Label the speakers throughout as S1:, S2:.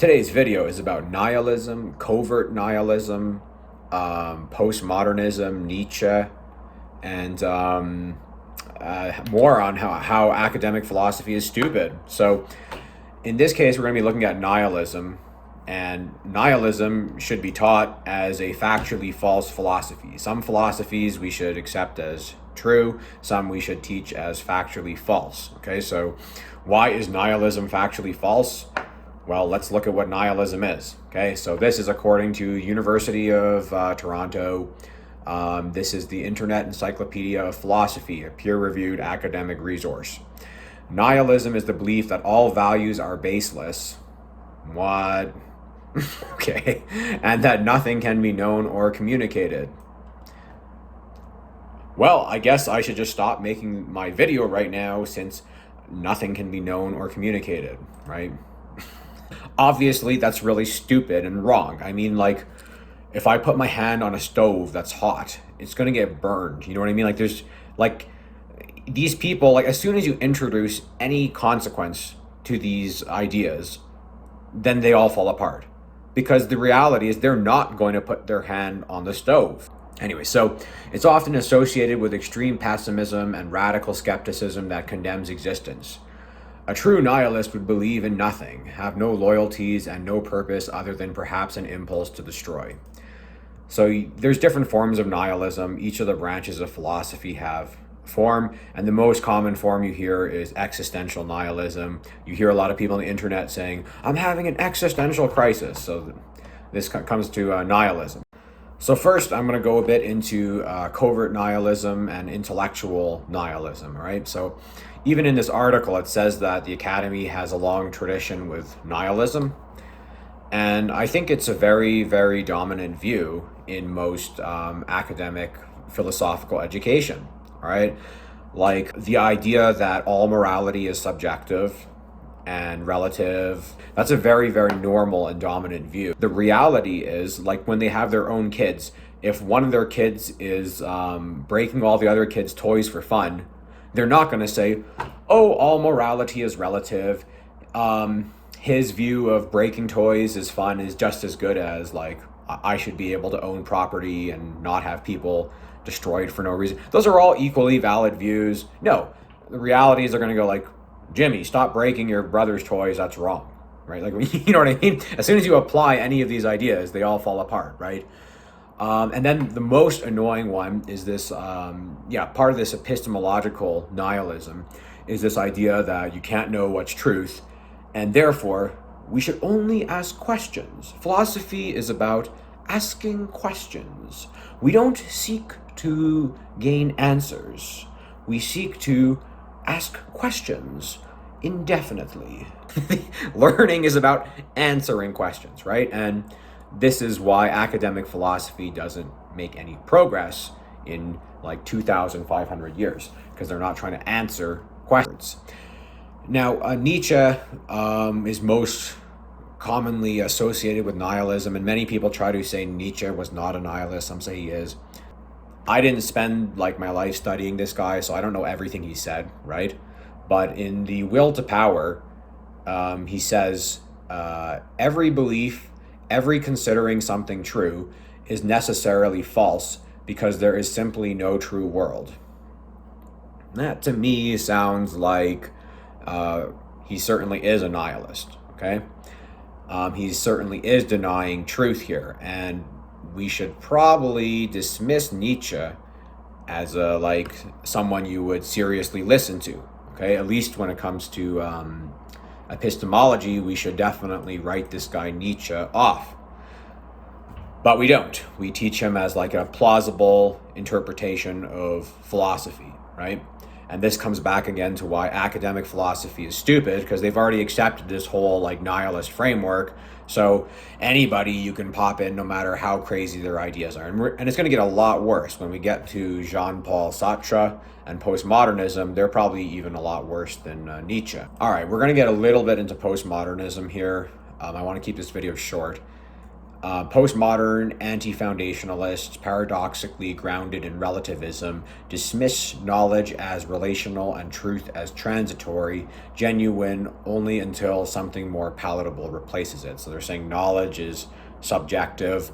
S1: Today's video is about nihilism, covert nihilism, postmodernism, Nietzsche, and more on how academic philosophy is stupid. So in this case, we're going to be looking at nihilism, and nihilism should be taught as a factually false philosophy. Some philosophies we should accept as true, some we should teach as factually false. Okay, so why is nihilism factually false? Well, let's look at what nihilism is. Okay, so this is according to University of Toronto. This is the Internet Encyclopedia of Philosophy, a peer-reviewed academic resource. Nihilism is the belief that all values are baseless. What? Okay. And that nothing can be known or communicated. Well, I guess I should just stop making my video right now since nothing can be known or communicated, right? Obviously, that's really stupid and wrong. I mean, like, if I put my hand on a stove that's hot, it's going to get burned. You know what I mean? Like, there's, like, these people, like, as soon as you introduce any consequence to these ideas, then they all fall apart. Because the reality is they're not going to put their hand on the stove. Anyway, so it's often associated with extreme pessimism and radical skepticism that condemns existence. A true nihilist would believe in nothing, have no loyalties, and no purpose other than perhaps an impulse to destroy. So there's different forms of nihilism. Each of the branches of philosophy have form, and the most common form you hear is existential nihilism. You hear a lot of people on the internet saying, I'm having an existential crisis. So this comes to nihilism. So first, I'm going to go a bit into covert nihilism and intellectual nihilism, right? So even in this article, it says that the Academy has a long tradition with nihilism. And I think it's a very, very dominant view in most academic philosophical education, right? Like the idea that all morality is subjective and relative. That's a very, very normal and dominant view. The reality is, like when they have their own kids, if one of their kids is breaking all the other kids' toys for fun, they're not going to say, oh, all morality is relative. His view of breaking toys is fun is just as good as, like, I should be able to own property and not have people destroyed for no reason. Those are all equally valid views. No, the reality is they're going to go like, Jimmy, stop breaking your brother's toys. That's wrong, right? Like, you know what I mean? As soon as you apply any of these ideas, they all fall apart, right? And then the most annoying one is this, part of this epistemological nihilism is this idea that you can't know what's truth, and therefore we should only ask questions. Philosophy is about asking questions. We don't seek to gain answers. We seek to ask questions indefinitely. Learning is about answering questions, right? And this is why academic philosophy doesn't make any progress in like 2,500 years, because they're not trying to answer questions. Now, Nietzsche is most commonly associated with nihilism, and many people try to say Nietzsche was not a nihilist. Some say he is. I didn't spend like my life studying this guy, so I don't know everything he said, right? But in The Will to Power, he says, every belief, every considering something true is necessarily false because there is simply no true world. That to me sounds like he certainly is a nihilist, okay? He certainly is denying truth here, and we should probably dismiss Nietzsche as someone you would seriously listen to, okay? At least when it comes to epistemology, we should definitely write this guy Nietzsche off. But we don't. We teach him as like a plausible interpretation of philosophy, right? And this comes back again to why academic philosophy is stupid, because they've already accepted this whole like nihilist framework. So anybody you can pop in, no matter how crazy their ideas are. And it's going to get a lot worse when we get to Jean-Paul Sartre and postmodernism. They're probably even a lot worse than Nietzsche. All right, we're going to get a little bit into postmodernism here. I want to keep this video short. Postmodern anti-foundationalists, paradoxically grounded in relativism, dismiss knowledge as relational and truth as transitory, genuine only until something more palatable replaces it. So they're saying knowledge is subjective,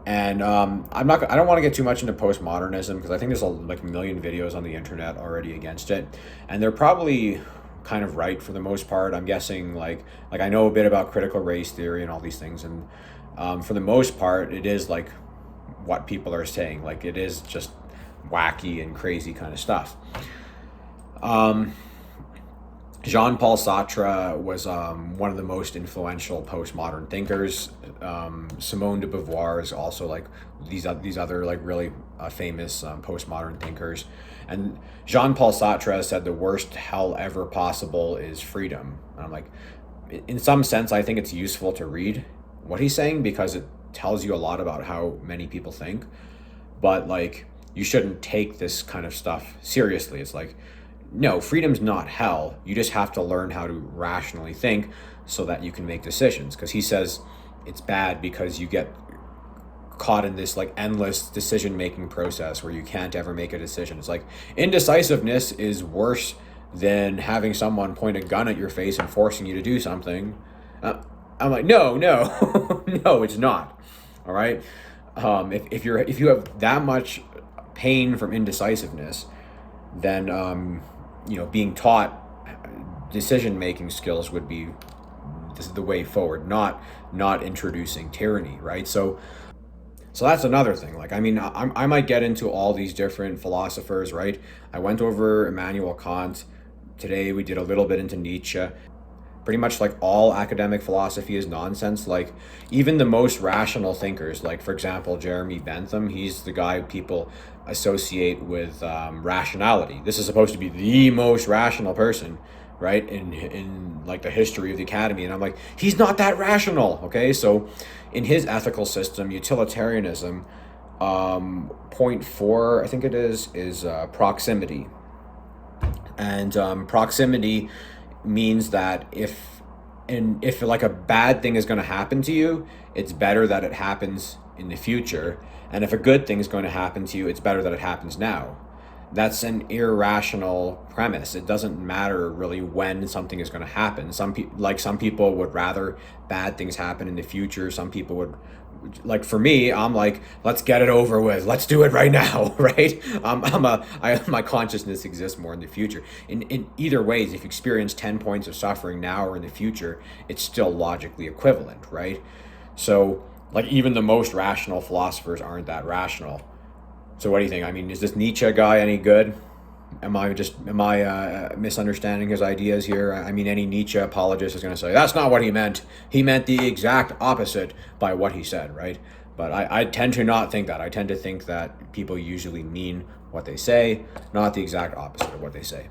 S1: and I don't want to get too much into postmodernism because I think there's like a million videos on the internet already against it, and they're probably kind of right for the most part. I'm guessing like I know a bit about critical race theory and all these things, and for the most part, it is like what people are saying. Like it is just wacky and crazy kind of stuff. Um, Jean-Paul Sartre was one of the most influential postmodern thinkers. Simone de Beauvoir is also like these other like really famous postmodern thinkers. And Jean-Paul Sartre said the worst hell ever possible is freedom. And I'm like, in some sense, I think it's useful to read what he's saying because it tells you a lot about how many people think. But like, you shouldn't take this kind of stuff seriously. It's like, no, freedom's not hell. You just have to learn how to rationally think so that you can make decisions. Because he says it's bad because you get caught in this like endless decision making process where you can't ever make a decision. It's like indecisiveness is worse than having someone point a gun at your face and forcing you to do something. I'm like, no, no, it's not. All right. If you have that much pain from indecisiveness, then being taught decision making skills would be this is the way forward, not introducing tyranny, right? So that's another thing. Like, I mean, I might get into all these different philosophers, right? I went over Immanuel Kant. Today we did a little bit into Nietzsche. Pretty much like all academic philosophy is nonsense. Like even the most rational thinkers, like for example, Jeremy Bentham, he's the guy people associate with rationality. This is supposed to be the most rational person, right? In like the history of the academy. And I'm like, he's not that rational. Okay. So in his ethical system, utilitarianism, point four, I think it is proximity. And proximity means that if like a bad thing is going to happen to you, it's better that it happens in the future. And if a good thing is going to happen to you, it's better that it happens now. That's an irrational premise. It doesn't matter really when something is going to happen. Some people would rather bad things happen in the future. Some people would, like for me, I'm like, let's get it over with. Let's do it right now, right? My consciousness exists more in the future. In either ways, if you experience 10 points of suffering now or in the future, it's still logically equivalent, right? So like even the most rational philosophers aren't that rational. So what do you think? I mean, is this Nietzsche guy any good? Am I misunderstanding his ideas here? I mean, any Nietzsche apologist is going to say, that's not what he meant. He meant the exact opposite by what he said, right? But I tend to not think that. I tend to think that people usually mean what they say, not the exact opposite of what they say.